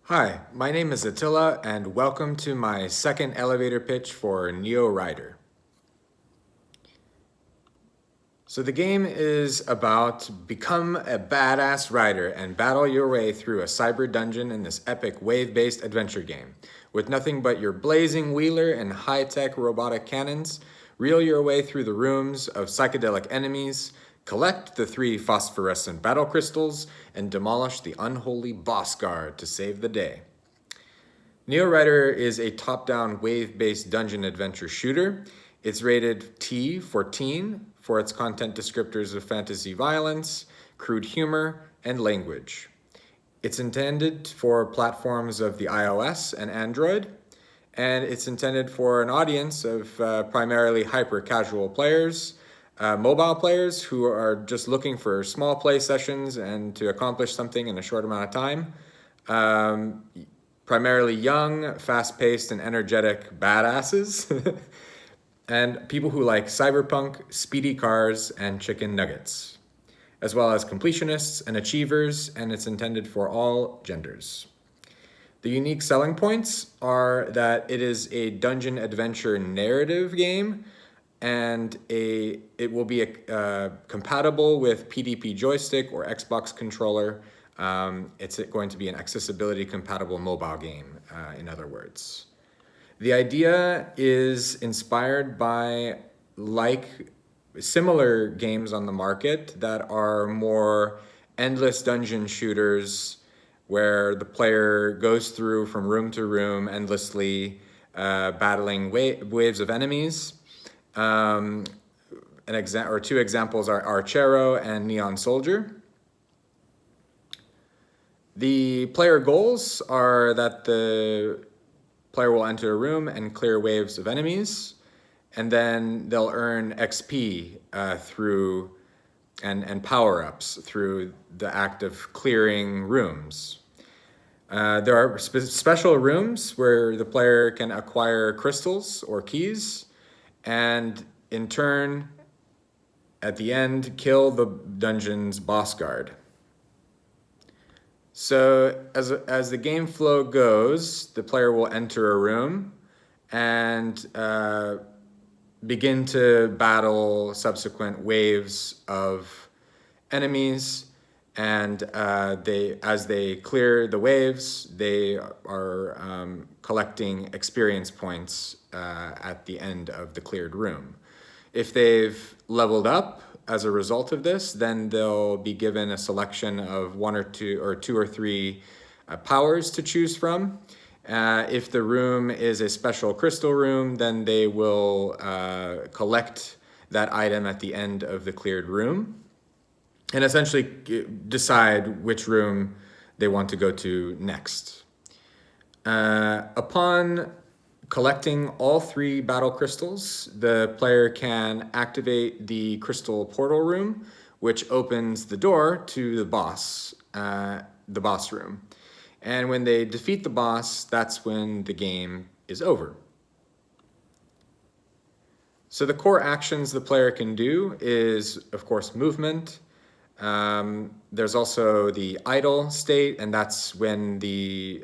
Hi, my name is Attila, and welcome to my second elevator pitch for Neorider. So the game is about become a badass rider and battle your way through a cyber dungeon in this epic wave-based adventure game. With nothing but your blazing wheeler and high-tech robotic cannons, reel your way through the rooms of psychedelic enemies, collect the 3 phosphorescent battle crystals, and demolish the unholy boss guard to save the day. Neorider is a top-down wave-based dungeon adventure shooter. It's rated T for teen for its content descriptors of fantasy violence, crude humor, and language. It's intended for platforms of the iOS and Android, and it's intended for an audience of primarily hyper-casual players, mobile players who are just looking for small play sessions and to accomplish something in a short amount of time. Primarily young, fast-paced, and energetic badasses, and people who like cyberpunk, speedy cars, and chicken nuggets, as well as completionists and achievers, and it's intended for all genders. The unique selling points are that it is a dungeon adventure narrative game, and it will be compatible with PDP joystick or Xbox controller. It's going to be an accessibility compatible mobile game, in other words. The idea is inspired by similar games on the market that are more endless dungeon shooters where the player goes through from room to room endlessly, battling waves of enemies. Two examples are Archero and Neon Soldier. The player goals are that the player will enter a room and clear waves of enemies, and then they'll earn XP through and power-ups through the act of clearing rooms. There are special rooms where the player can acquire crystals or keys, and in turn, at the end, kill the dungeon's boss guard. So as the game flow goes, the player will enter a room and begin to battle subsequent waves of enemies. And as they clear the waves, they are collecting experience points at the end of the cleared room. If they've leveled up as a result of this, then they'll be given a selection of two or three powers to choose from. If the room is a special crystal room, then they will collect that item at the end of the cleared room and essentially decide which room they want to go to next. Upon collecting all 3 battle crystals, the player can activate the crystal portal room, which opens the door to the boss room. And when they defeat the boss, that's when the game is over. So the core actions the player can do is, of course, movement. There's also the idle state, and that's when the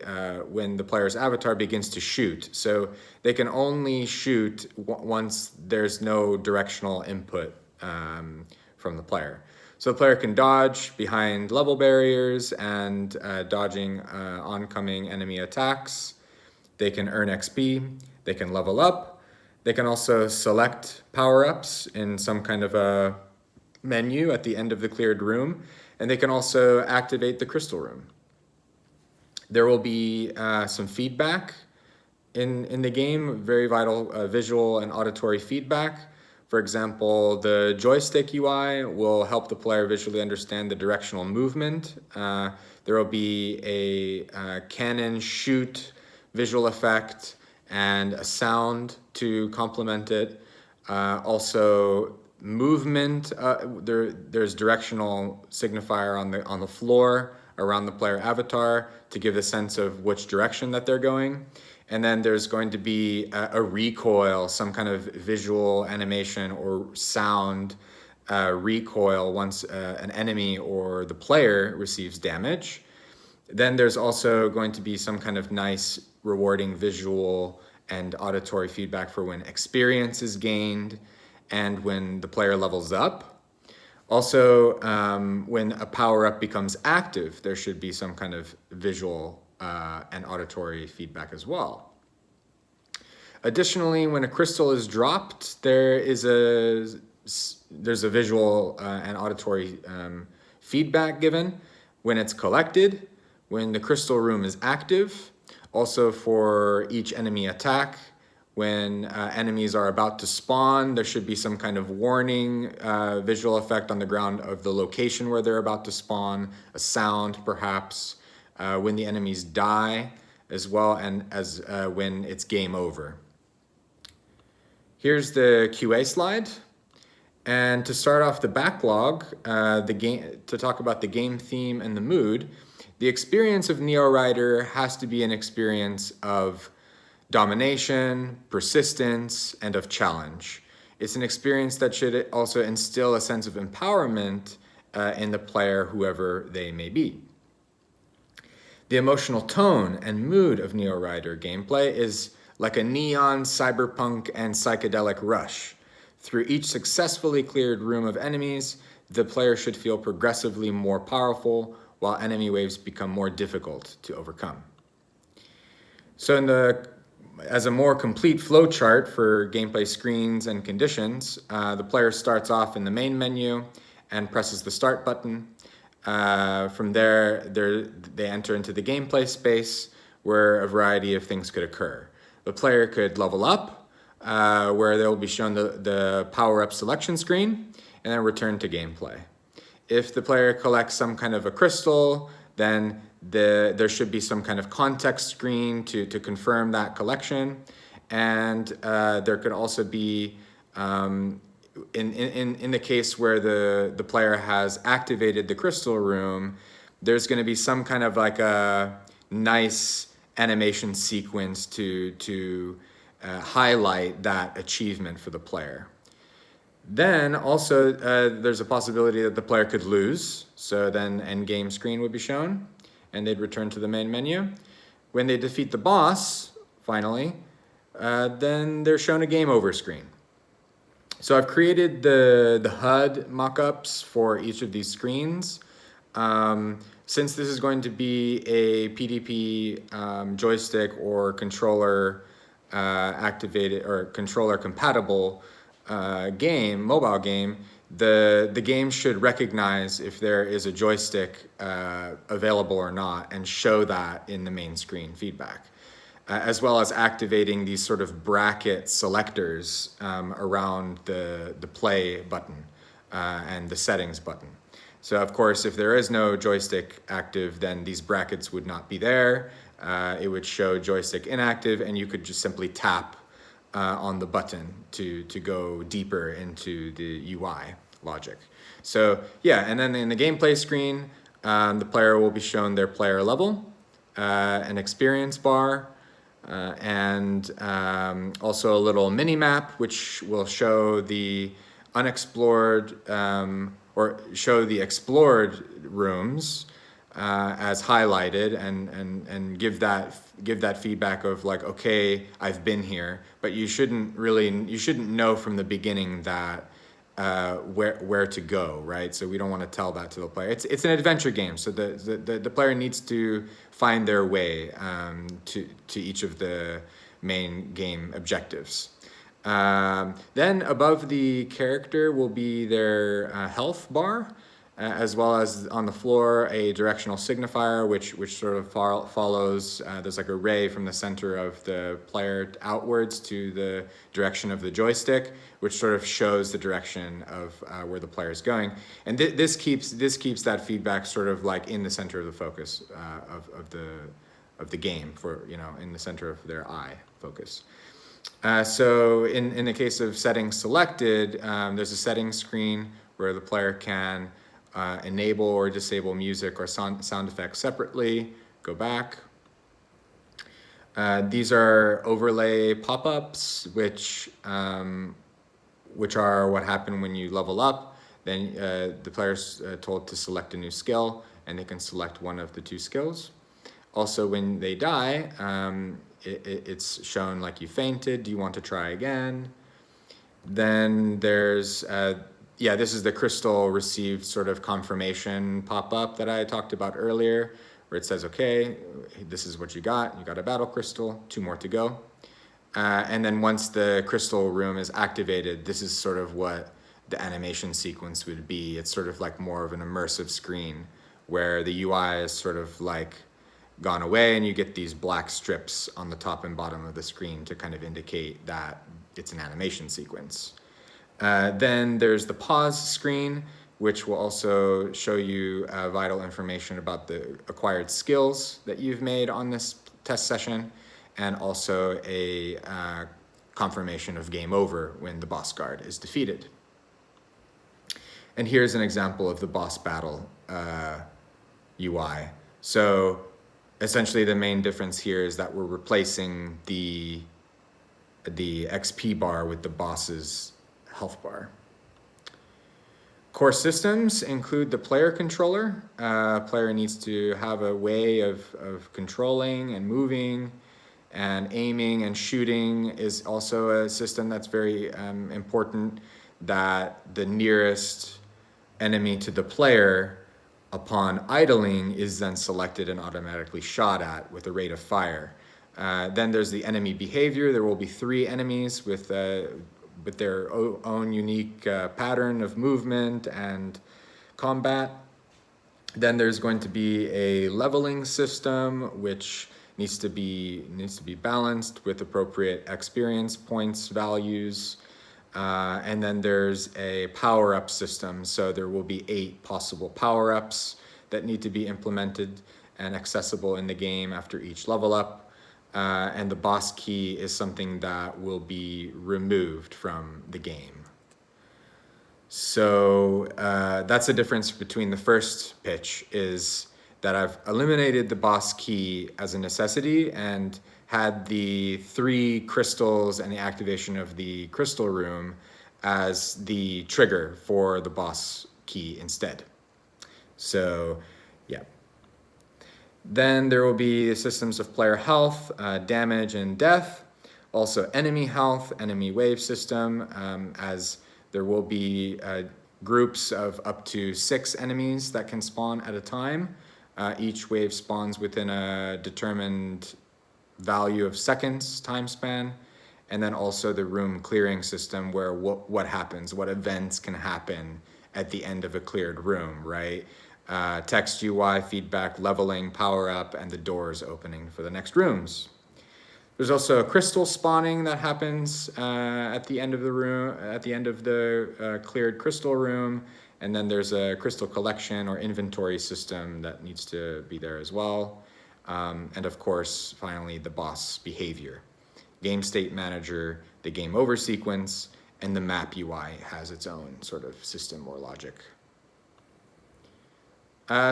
player's avatar begins to shoot. So they can only shoot once there's no directional input from the player. So the player can dodge behind level barriers and dodging oncoming enemy attacks. They can earn XP. They can level up. They can also select power-ups in some kind of a menu at the end of the cleared room, and they can also activate the crystal room. There will be some feedback in the game, very vital visual and auditory feedback. For example, the joystick UI will help the player visually understand the directional movement. There will be a cannon shoot visual effect and a sound to complement it. Also, movement, there's directional signifier on the floor around the player avatar to give the sense of which direction that they're going. And then there's going to be a recoil, some kind of visual animation or sound recoil once an enemy or the player receives damage. Then there's also going to be some kind of nice, rewarding visual and auditory feedback for when experience is gained and when the player levels up. Also, when a power-up becomes active, there should be some kind of visual and auditory feedback as well. Additionally, when a crystal is dropped, there's a visual and auditory feedback given when it's collected, when the crystal room is active, also for each enemy attack. When enemies are about to spawn, there should be some kind of warning visual effect on the ground of the location where they're about to spawn, a sound perhaps, when the enemies die as well, and as when it's game over. Here's the QA slide. And to start off the backlog, to talk about the game theme and the mood, the experience of Neorider has to be an experience of domination, persistence, and of challenge. It's an experience that should also instill a sense of empowerment in the player, whoever they may be. The emotional tone and mood of Neorider gameplay is like a neon, cyberpunk, and psychedelic rush. Through each successfully cleared room of enemies, the player should feel progressively more powerful, while enemy waves become more difficult to overcome. So as a more complete flowchart for gameplay screens and conditions, the player starts off in the main menu and presses the start button. From there, they enter into the gameplay space where a variety of things could occur. The player could level up, where they'll be shown the power-up selection screen, and then return to gameplay. If the player collects some kind of a crystal, then there should be some kind of context screen to confirm that collection. And there could also be, in the case where the player has activated the crystal room, there's going to be some kind of like a nice animation sequence to highlight that achievement for the player. Then also there's a possibility that the player could lose, so then end game screen would be shown and they'd return to the main menu. When they defeat the boss, finally, then they're shown a game over screen. So I've created the HUD mockups for each of these screens. Since this is going to be a PDP joystick or controller activated or controller compatible mobile game, the game should recognize if there is a joystick available or not and show that in the main screen feedback, as well as activating these sort of bracket selectors around the play button and the settings button. So of course, if there is no joystick active, then these brackets would not be there. It would show joystick inactive, and you could just simply tap on the button to go deeper into the UI logic. So yeah, and then in the gameplay screen, the player will be shown their player level, an experience bar, and also a little mini map which will show the unexplored or show the explored rooms as highlighted and give that feedback of like, okay, I've been here, but you shouldn't know from the beginning that where to go, right? So we don't want to tell that to the player. It's an adventure game, so the player needs to find their way to each of the main game objectives. Then above the character will be their health bar, as well as on the floor a directional signifier which sort of follows, there's like a ray from the center of the player outwards to the direction of the joystick, which sort of shows the direction of where the player is going. And this keeps that feedback sort of like in the center of the focus of the game, for, you know, in the center of their eye focus. So in the case of settings selected, there's a settings screen where the player can enable or disable music or sound effects separately. Go back. These are overlay pop-ups, which are what happen when you level up. Then the player's told to select a new skill. and they can select one of the two skills. Also, when they die, it's shown like you fainted. Do you want to try again? Then there's, this is the crystal received sort of confirmation pop-up that I talked about earlier, where it says, okay, this is what you got. You got a battle crystal, 2 more to go. And then once the crystal room is activated, this is sort of what the animation sequence would be. It's sort of like more of an immersive screen where the UI is sort of like gone away and you get these black strips on the top and bottom of the screen to kind of indicate that it's an animation sequence. Then there's the pause screen, which will also show you vital information about the acquired skills that you've made on this test session, and also a confirmation of game over when the boss guard is defeated. And here's an example of the boss battle UI. So essentially the main difference here is that we're replacing the XP bar with the boss's health bar. Core systems include the player controller. Player needs to have a way of controlling and moving, and aiming and shooting is also a system that's very important, that the nearest enemy to the player upon idling is then selected and automatically shot at with a rate of fire. Then there's the enemy behavior. There will be 3 enemies with their own unique pattern of movement and combat. Then there's going to be a leveling system, which needs to be balanced with appropriate experience points values. And then there's a power-up system. So there will be 8 possible power-ups that need to be implemented and accessible in the game after each level up. And the boss key is something that will be removed from the game. So that's the difference between the first pitch, is that I've eliminated the boss key as a necessity and had the 3 crystals and the activation of the crystal room as the trigger for the boss key instead. So, yeah. Then there will be systems of player health, damage, and death. Also enemy health, enemy wave system, as there will be groups of up to 6 enemies that can spawn at a time. Each wave spawns within a determined value of seconds time span. And then also the room clearing system, where what happens, what events can happen at the end of a cleared room, right? Text UI, feedback, leveling, power up, and the doors opening for the next rooms. There's also a crystal spawning that happens at the end of the room, at the end of the cleared crystal room. And then there's a crystal collection or inventory system that needs to be there as well. And of course, finally, the boss behavior. Game state manager, the game over sequence, and the map UI has its own sort of system or logic.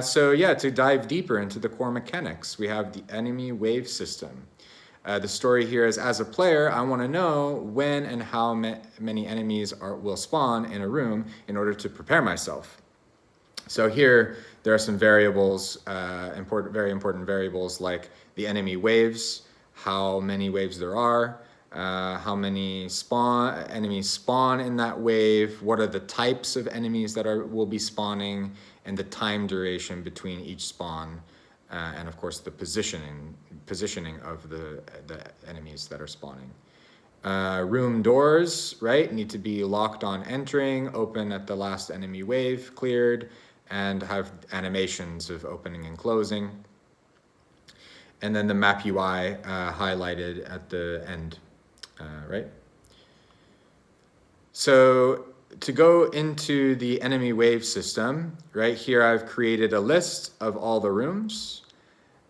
So yeah, to dive deeper into the core mechanics, we have the enemy wave system. The story here is, as a player, I want to know when and how many enemies will spawn in a room in order to prepare myself. So here, there are some variables, very important variables, like the enemy waves, how many waves there are, how many enemies spawn in that wave, what are the types of enemies that will be spawning, and the time duration between each spawn, and of course the positioning of the enemies that are spawning. Room doors, right, need to be locked on entering, open at the last enemy wave cleared, and have animations of opening and closing. And then the map UI highlighted at the end, right? So to go into the enemy wave system, right here I've created a list of all the rooms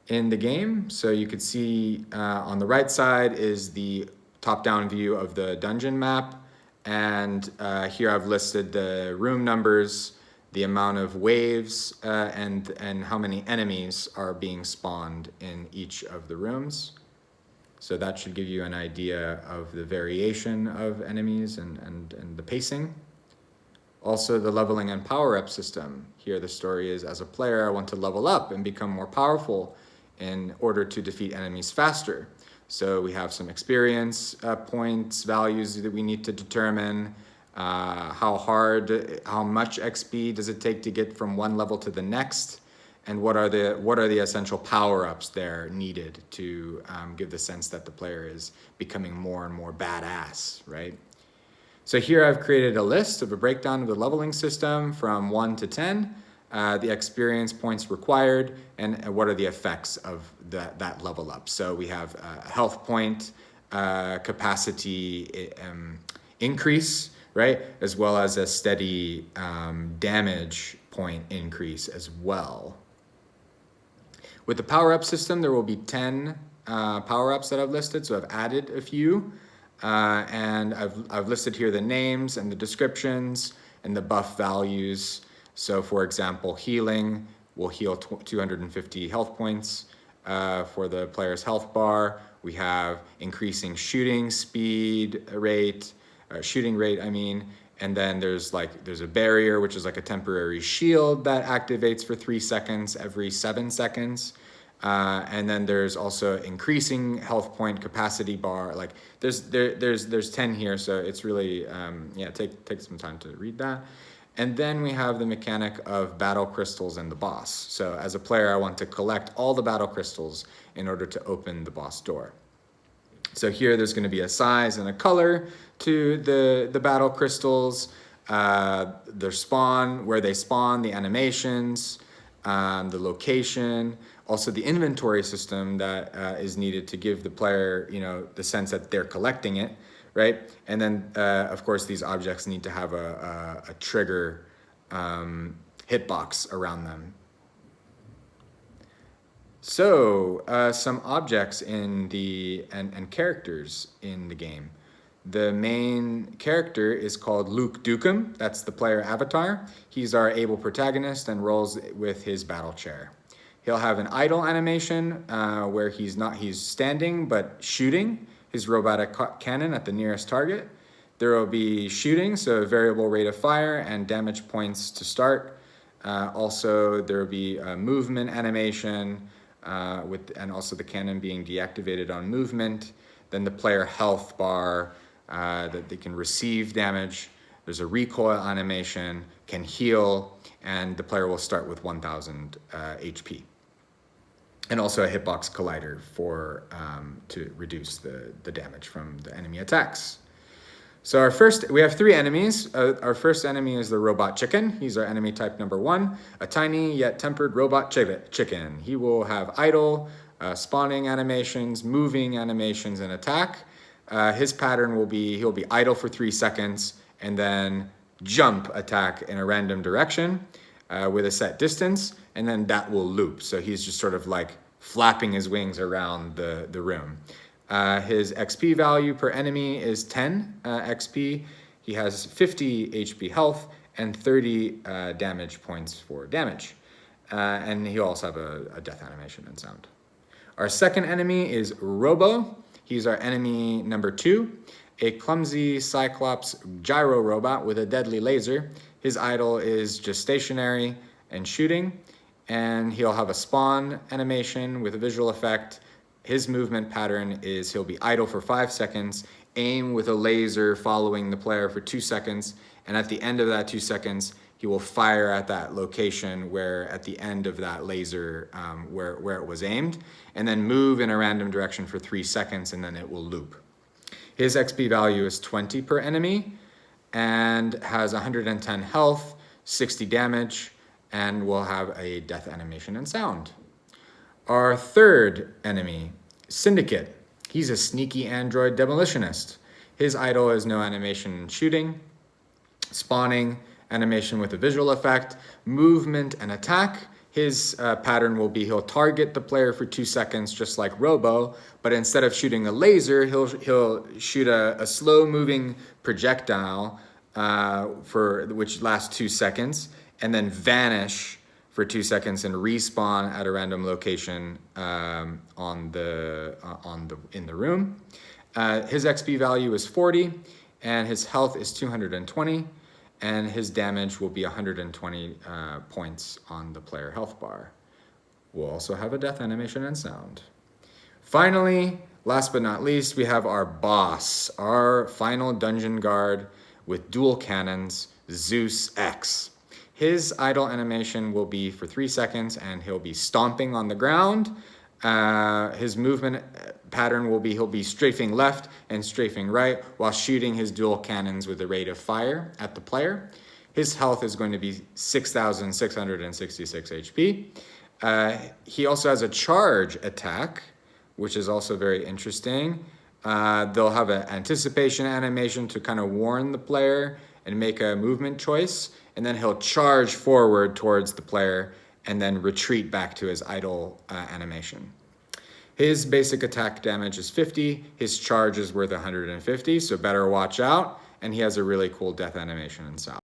in the game. So you could see on the right side is the top-down view of the dungeon map. And here I've listed the room numbers, the amount of waves, and how many enemies are being spawned in each of the rooms. So that should give you an idea of the variation of enemies and the pacing. Also, the leveling and power-up system. Here the story is, as a player, I want to level up and become more powerful in order to defeat enemies faster. So we have some experience points, values that we need to determine. How much XP does it take to get from one level to the next? And what are the essential power-ups there needed to give the sense that the player is becoming more and more badass, right? So here I've created a list of a breakdown of the leveling system from 1 to 10, the experience points required, and what are the effects of that level up. So we have a health point, capacity increase, right? As well as a steady damage point increase as well. With the power-up system, there will be 10 power-ups that I've listed, so I've added a few. And I've listed here the names and the descriptions and the buff values. So for example, healing will heal 250 health points for the player's health bar. We have increasing shooting rate, I mean, and then there's a barrier, which is like a temporary shield that activates for 3 seconds every 7 seconds. And then there's also increasing health point capacity bar. Like there's 10 here, so it's really take some time to read that. And then we have the mechanic of battle crystals and the boss. So as a player, I want to collect all the battle crystals in order to open the boss door. So here there's going to be a size and a color to the battle crystals, their spawn, where they spawn, the animations, the location, also the inventory system that is needed to give the player, the sense that they're collecting it, right? And then, of course, these objects need to have a trigger hitbox around them. So, some objects and characters in the game. The main character is called Luke Dukem. That's the player avatar. He's our able protagonist and rolls with his battle chair. He'll have an idle animation where he's standing but shooting his robotic cannon at the nearest target. There will be shooting, so a variable rate of fire and damage points to start. Also, there will be a movement animation and also the cannon being deactivated on movement. Then the player health bar that they can receive damage. There's a recoil animation, can heal, and the player will start with 1000 HP. And also a hitbox collider to reduce the damage from the enemy attacks. So we have 3 enemies. Our first enemy is the robot chicken. He's our enemy type number 1, a tiny yet tempered robot chicken. He will have idle, spawning animations, moving animations, and attack. His pattern will be, he'll be idle for 3 seconds and then jump attack in a random direction with a set distance, and then that will loop. So he's just sort of like flapping his wings around the room. His XP value per enemy is 10 XP. He has 50 HP health and 30 damage points for damage. And he'll also have a death animation and sound. Our second enemy is Robo. He's our enemy number 2, a clumsy Cyclops gyro robot with a deadly laser. His idle is just stationary and shooting, and he'll have a spawn animation with a visual effect. His movement pattern is he'll be idle for 5 seconds, aim with a laser following the player for 2 seconds, and at the end of that 2 seconds, he will fire at that location where at the end of that laser where it was aimed, and then move in a random direction for 3 seconds, and then it will loop. His XP value is 20 per enemy and has 110 health, 60 damage, and will have a death animation and sound. Our third enemy, Syndicate. He's a sneaky android demolitionist. His idle is no animation and shooting, spawning, animation with a visual effect, movement, and attack. His pattern will be he'll target the player for 2 seconds, just like Robo, but instead of shooting a laser, he'll shoot a slow-moving projectile which lasts 2 seconds, and then vanish for 2 seconds and respawn at a random location in the room. His XP value is 40, and his health is 220. and his damage will be 120 points on the player health bar. We'll also have a death animation and sound. Finally, last but not least, we have our boss, our final dungeon guard with dual cannons, Zeus X. His idle animation will be for 3 seconds, and he'll be stomping on the ground. His movement pattern will be he'll be strafing left and strafing right while shooting his dual cannons with a rate of fire at the player. His health is going to be 6,666 HP. He also has a charge attack, which is also very interesting. They'll have an anticipation animation to kind of warn the player and make a movement choice, and then he'll charge forward towards the player and then retreat back to his idle animation. His basic attack damage is 50, his charge is worth 150, so better watch out, and he has a really cool death animation and sound.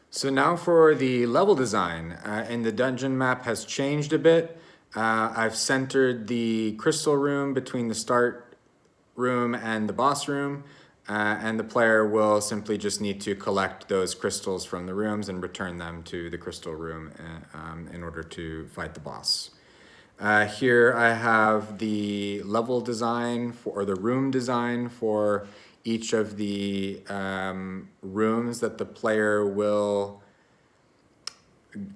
So now for the level design, and the dungeon map has changed a bit. I've centered the crystal room between the start room and the boss room, and the player will simply just need to collect those crystals from the rooms and return them to the crystal room in order to fight the boss. Here I have the level design or the room design for each of the rooms that the player will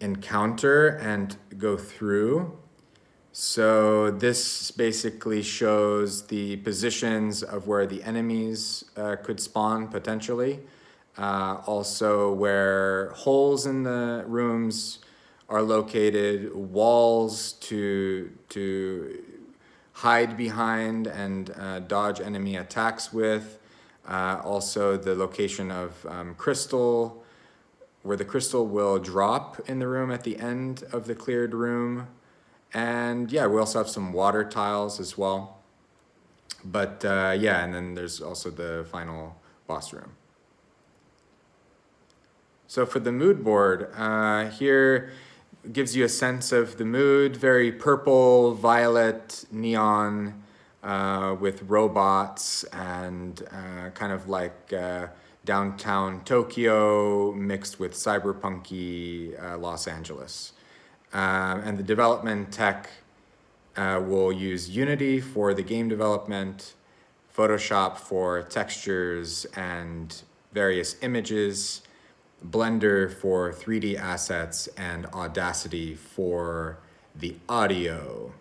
encounter and go through. So this basically shows the positions of where the enemies could spawn potentially. Also where holes in the rooms are located, walls to hide behind and dodge enemy attacks with. Also the location of crystal, where the crystal will drop in the room at the end of the cleared room. And yeah, we also have some water tiles as well. But yeah, and then there's also the final boss room. So for the mood board, here gives you a sense of the mood, very purple, violet, neon, with robots and kind of like downtown Tokyo mixed with cyberpunky Los Angeles. And the development tech will use Unity for the game development, Photoshop for textures and various images, Blender for 3D assets, and Audacity for the audio.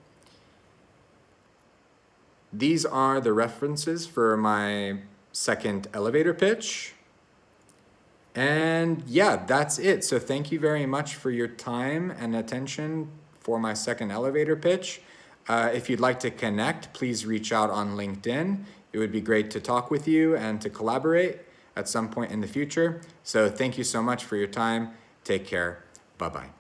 These are the references for my second elevator pitch. And yeah, that's it. So thank you very much for your time and attention for my second elevator pitch. If you'd like to connect, please reach out on LinkedIn. It would be great to talk with you and to collaborate at some point in the future. So thank you so much for your time. Take care. Bye-bye.